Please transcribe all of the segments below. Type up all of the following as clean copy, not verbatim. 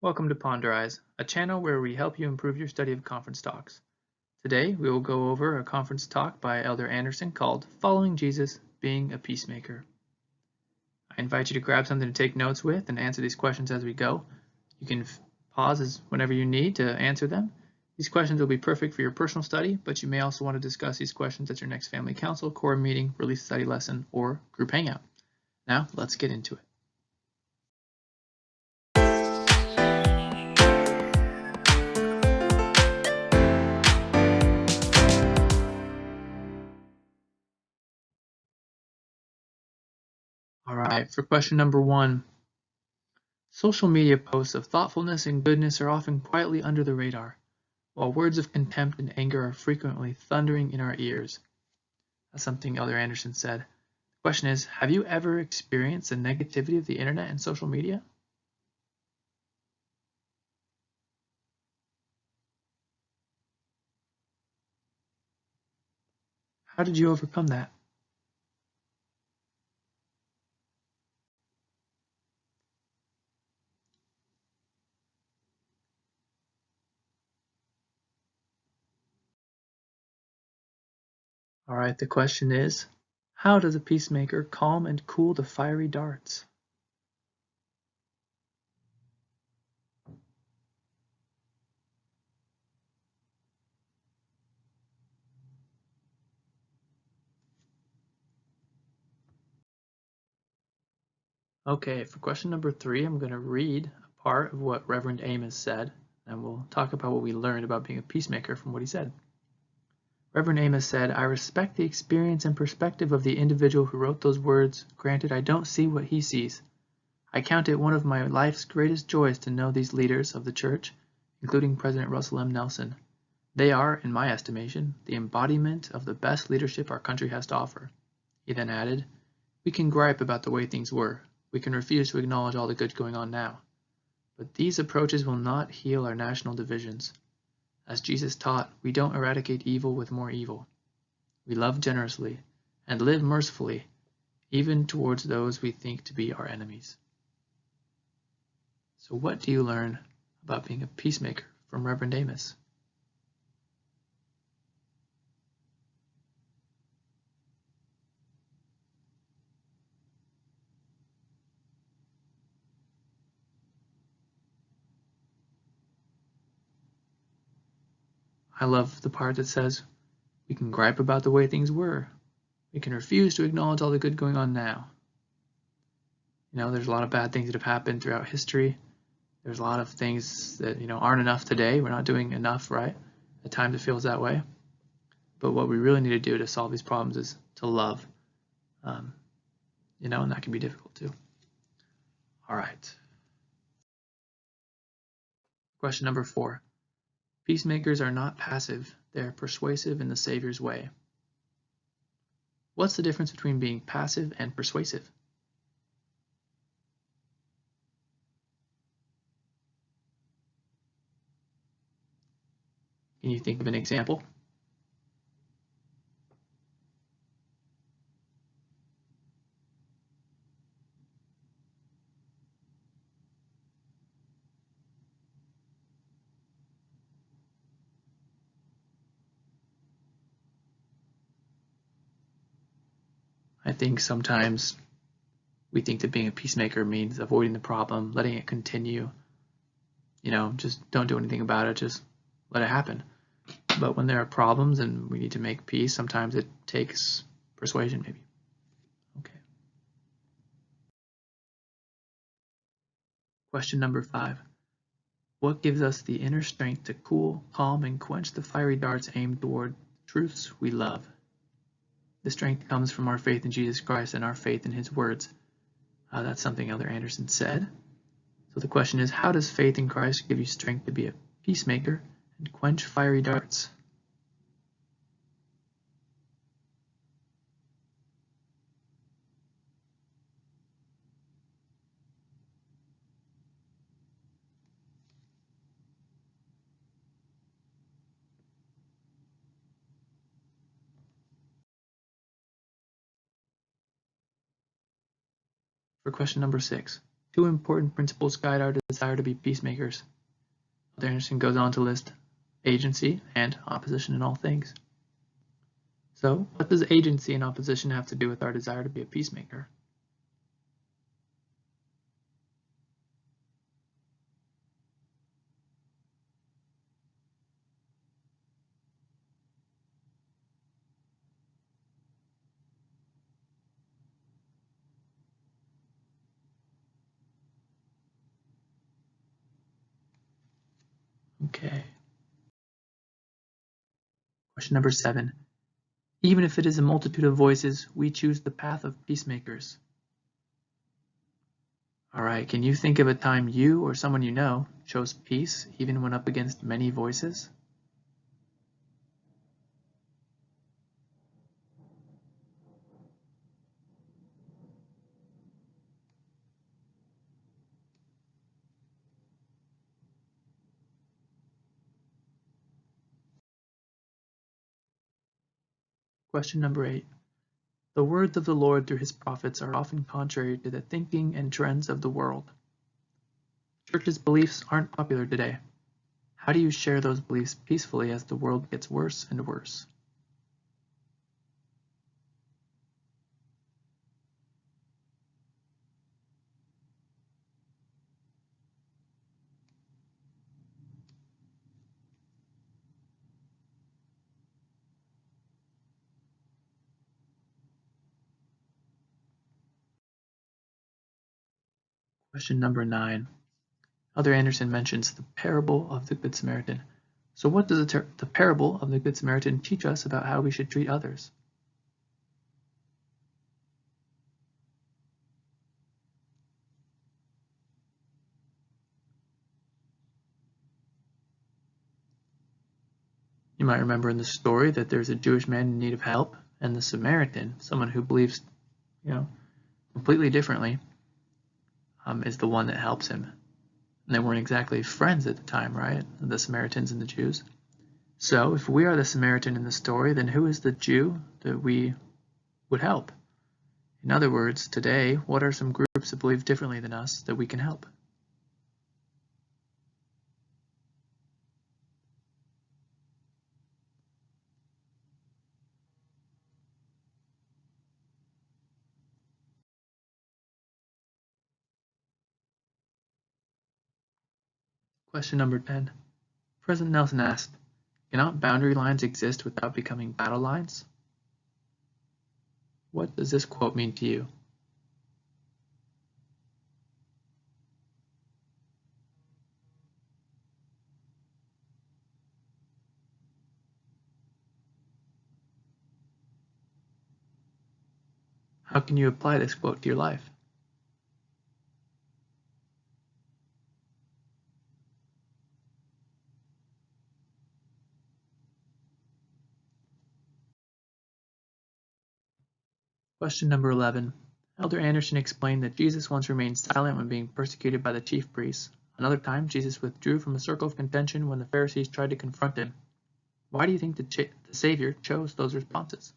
Welcome to Ponderize, a channel where we help you improve your study of conference talks. Today we will go over a conference talk by Elder Andersen called Following Jesus, Being a Peacemaker. I invite you to grab something to take notes with and answer these questions as we go. You can pause whenever you need to answer them. These questions will be perfect for your personal study, but you may also want to discuss these questions at your next family council, quorum meeting, relief study lesson, or group hangout. Now let's get into it. All right, for question number 1. Social media posts of thoughtfulness and goodness are often quietly under the radar, while words of contempt and anger are frequently thundering in our ears. That's something Elder Andersen said. The question is, have you ever experienced the negativity of the internet and social media? How did you overcome that? All right, the question is, how does a peacemaker calm and cool the fiery darts? Okay, for question number 3, I'm going to read a part of what Reverend Amos said, and we'll talk about what we learned about being a peacemaker from what he said. Reverend Amos said, "I respect the experience and perspective of the individual who wrote those words. Granted, I don't see what he sees. I count it one of my life's greatest joys to know these leaders of the church, including President Russell M. Nelson. They are, in my estimation, the embodiment of the best leadership our country has to offer." He then added, "We can gripe about the way things were. We can refuse to acknowledge all the good going on now. But these approaches will not heal our national divisions. As Jesus taught, we don't eradicate evil with more evil. We love generously and live mercifully, even towards those we think to be our enemies." So what do you learn about being a peacemaker from Reverend Amos? I love the part that says, we can gripe about the way things were. We can refuse to acknowledge all the good going on now. You know, there's a lot of bad things that have happened throughout history. There's a lot of things that, aren't enough today. We're not doing enough, right? At times it feels that way. But what we really need to do to solve these problems is to love. And that can be difficult too. All right. Question number 4. Peacemakers are not passive. They are persuasive in the Savior's way. What's the difference between being passive and persuasive? Can you think of an example? I think sometimes we think that being a peacemaker means avoiding the problem, letting it continue. Just don't do anything about it, just let it happen. But when there are problems and we need to make peace, sometimes it takes persuasion, maybe. Okay. Question number 5. What gives us the inner strength to cool, calm, and quench the fiery darts aimed toward truths we love? The strength comes from our faith in Jesus Christ and our faith in his words. That's something Elder Andersen said. So the question is, how does faith in Christ give you strength to be a peacemaker and quench fiery darts? For question number 6, Two important principles guide our desire to be peacemakers. Andersen goes on to list agency and opposition in all things. So, what does agency and opposition have to do with our desire to be a peacemaker? Okay. Question number 7. Even if it is a multitude of voices, we choose the path of peacemakers. All right, can you think of a time you or someone you know chose peace even when up against many voices? Question number 8. The words of the Lord through his prophets are often contrary to the thinking and trends of the world. Church's beliefs aren't popular today. How do you share those beliefs peacefully as the world gets worse and worse? Question number 9. Elder Andersen mentions the parable of the Good Samaritan. So what does the parable of the Good Samaritan teach us about how we should treat others? You might remember in the story that there's a Jewish man in need of help, and the Samaritan, someone who believes, completely differently, is the one that helps him. And they weren't exactly friends at the time, right? The Samaritans and the Jews. So if we are the Samaritan in the story, then who is the Jew that we would help? In other words, today, what are some groups that believe differently than us that we can help? Question number 10. President Nelson asked, cannot boundary lines exist without becoming battle lines? What does this quote mean to you? How can you apply this quote to your life? Question number 11. Elder Andersen explained that Jesus once remained silent when being persecuted by the chief priests. Another time, Jesus withdrew from a circle of contention when the Pharisees tried to confront him. Why do you think the Savior chose those responses?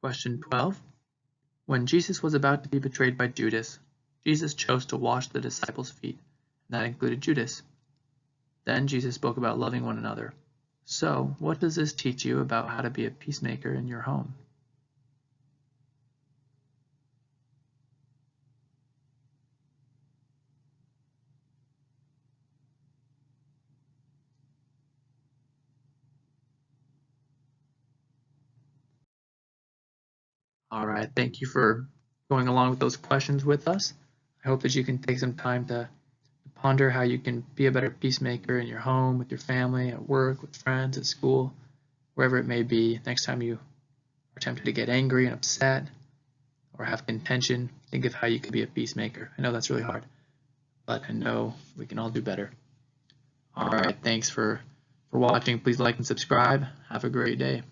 Question 12. When Jesus was about to be betrayed by Judas, Jesus chose to wash the disciples' feet, and that included Judas. Then Jesus spoke about loving one another. So, what does this teach you about how to be a peacemaker in your home? All right, thank you for going along with those questions with us. I hope that you can take some time to ponder how you can be a better peacemaker in your home, with your family, at work, with friends, at school, wherever it may be. Next time you are tempted to get angry and upset or have contention, think of how you can be a peacemaker. I know that's really hard, but I know we can all do better. All right, thanks for watching. Please like and subscribe. Have a great day.